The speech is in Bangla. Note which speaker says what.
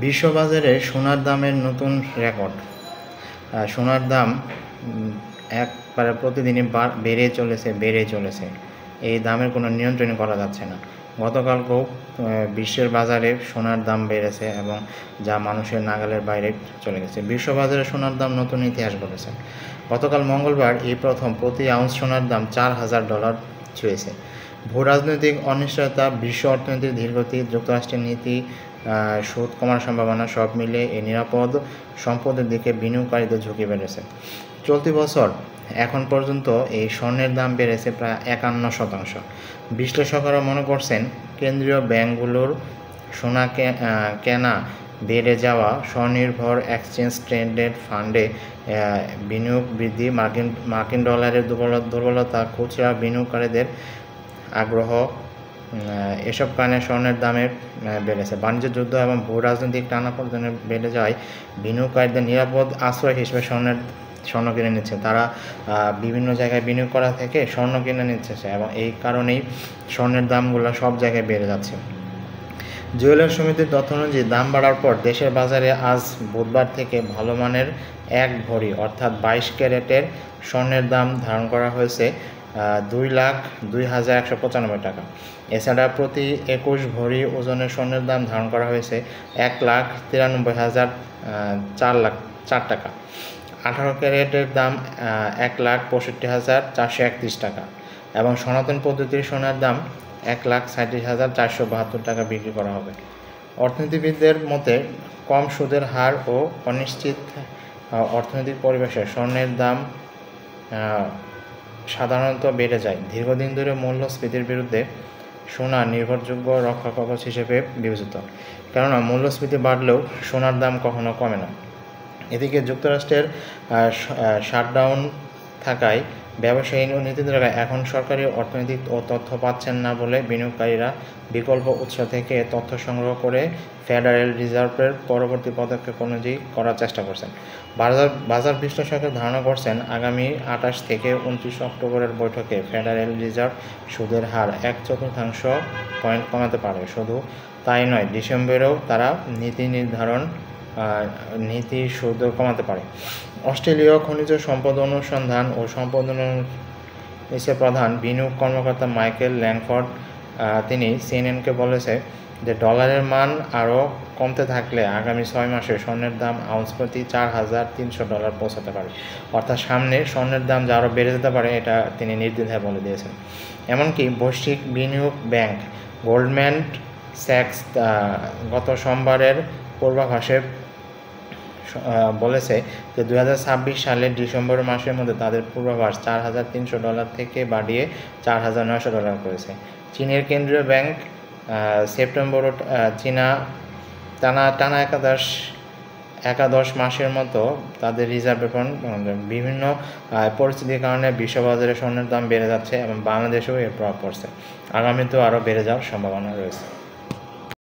Speaker 1: বিশ্ববাজারে সোনার দামের নতুন রেকর্ড। সোনার দাম একবারে প্রতিদিনই বেড়ে চলেছে। এই দামের কোনো নিয়ন্ত্রণ করা যাচ্ছে না। গতকালকেও বিশ্বের বাজারে সোনার দাম বেড়েছে এবং যা মানুষের নাগালের বাইরে চলে গেছে। বিশ্ববাজারে সোনার দাম নতুন ইতিহাস গড়েছে। গতকাল মঙ্গলবার এই প্রথম প্রতি আউন্স সোনার দাম $4,000 ছুঁয়েছে। ভূ রাজনৈতিক অনিশ্চয়তা, বিশ্ব অর্থনীতির ধীরগতি, যুক্তরাষ্ট্রের নীতি, সুদ কমার সম্ভাবনা সব মিলে এই নিরাপদ সম্পদের দিকে বিনিয়োগকারীদের ঝুঁকি বেড়েছে। চলতি বছর এখন পর্যন্ত এই স্বর্ণের দাম বেড়েছে প্রায় 51%। বিশ্লেষকরা মনে করছেন কেন্দ্রীয় ব্যাংকগুলোর সোনা কেনা বেড়ে যাওয়া, স্বনির্ভর এক্সচেঞ্জ ট্রেডেড ফান্ডে বিনিয়োগ বৃদ্ধি, মার্কিন ডলারের দুর্বলতা, খুচরা বিনিয়োগকারীদের আগ্রহ, এসব কারণে স্বর্ণের দামের বেড়েছে। বাণিজ্য যুদ্ধ এবং ভূ রাজনৈতিক টানাপোড়েনে বেড়ে যাওয়ায় বিনিয়োগকারীদের নিরাপদ আশ্রয় হিসেবে স্বর্ণ কিনে নিচ্ছে। তারা বিভিন্ন জায়গায় বিনিয়োগ করা থেকে স্বর্ণ কিনে নিচ্ছে এবং এই কারণেই স্বর্ণের দামগুলো সব জায়গায় বেড়ে যাচ্ছে। জুয়েলার্স সমিতির তথ্য অনুযায়ী দাম বাড়ার পর দেশের বাজারে আজ বুধবার থেকে ভালো মানের 1 ভরি অর্থাৎ 22 ক্যারেটের স্বর্ণের দাম ধারণ করা হয়েছে $2,02,195 টাকা। এছাড়া প্রতি 21 ভরি ওজনের স্বর্ণের দাম ধারণ করা হয়েছে $1,93,404 টাকা। 18 ক্যারেটের দাম $1,65,431 টাকা এবং সনাতন পদ্ধতির সোনার দাম $1,37,472 টাকা বিক্রি করা হবে। অর্থনীতিবিদদের মতে কম সুদের হার ও অনিশ্চিত অর্থনৈতিক পরিবেশে স্বর্ণের দাম সাধারণত বেড়ে যায়। দীর্ঘদিন ধরে মূল্যস্ফীতির বিরুদ্ধে সোনা নির্ভরযোগ্য রক্ষাকবচ হিসেবে বিবেচিত, কেননা মূল্যস্ফীতি বাড়লেও সোনার দাম কখনো কমে না। এদিকে যুক্তরাষ্ট্রের শাটডাউন থাকায় ব্যবসায়ী ও নীতিনির্ধারকরা এখন সরকারি অর্থনৈতিক ও তথ্য পাচ্ছেন না বলে বিনিয়োগকারীরা বিকল্প উৎস থেকে তথ্য সংগ্রহ করে ফেডারেল রিজার্ভের পরবর্তী পদক্ষেপ অনুযায়ী করার চেষ্টা করছেন। বাজার বিশ্লেষকেরা ধারণা করছেন আগামী 28 থেকে 29 অক্টোবরের বৈঠকে ফেডারেল রিজার্ভ সুদের হার 1/4 পয়েন্ট কমাতে পারে। শুধু তাই নয়, ডিসেম্বরেও তারা নীতি সুদ কমাতে পারে। অস্ট্রেলীয় খনিজ সম্পদ অনুসন্ধান ও সম্পাদনার প্রধান বিনিয়োগ কর্মকর্তা মাইকেল ল্যাংফোর্ড তিনি সিএনএনকে বলেছে যে ডলারের মান আরও কমতে থাকলে আগামী 6 মাসে স্বর্ণের দাম আউন্স প্রতি $4,300 পৌঁছাতে পারে। অর্থাৎ সামনে স্বর্ণের দাম যে আরও বেড়ে যেতে পারে এটা তিনি নির্দ্বিধায় বলে দিয়েছেন। এমনকি বৈশ্বিক বিনিয়োগ ব্যাংক গোল্ডম্যান স্যাক্স গত সোমবারের পূর্বাভাসে বলেছে যে 2026 সালের ডিসেম্বর মাসের মধ্যে তাদের পূর্বাভাস $4,300 থেকে বাড়িয়ে $4,900 করেছে। চীনের কেন্দ্রীয় ব্যাংক সেপ্টেম্বরও টানা একাদশ মাসের মতো তাদের রিজার্ভ বিভিন্ন পরিস্থিতির কারণে বিশ্ববাজারে স্বর্ণের দাম বেড়ে যাচ্ছে এবং বাংলাদেশেও এর প্রভাব পড়ছে। আগামীতেও আরও বেড়ে যাওয়ার সম্ভাবনা রয়েছে।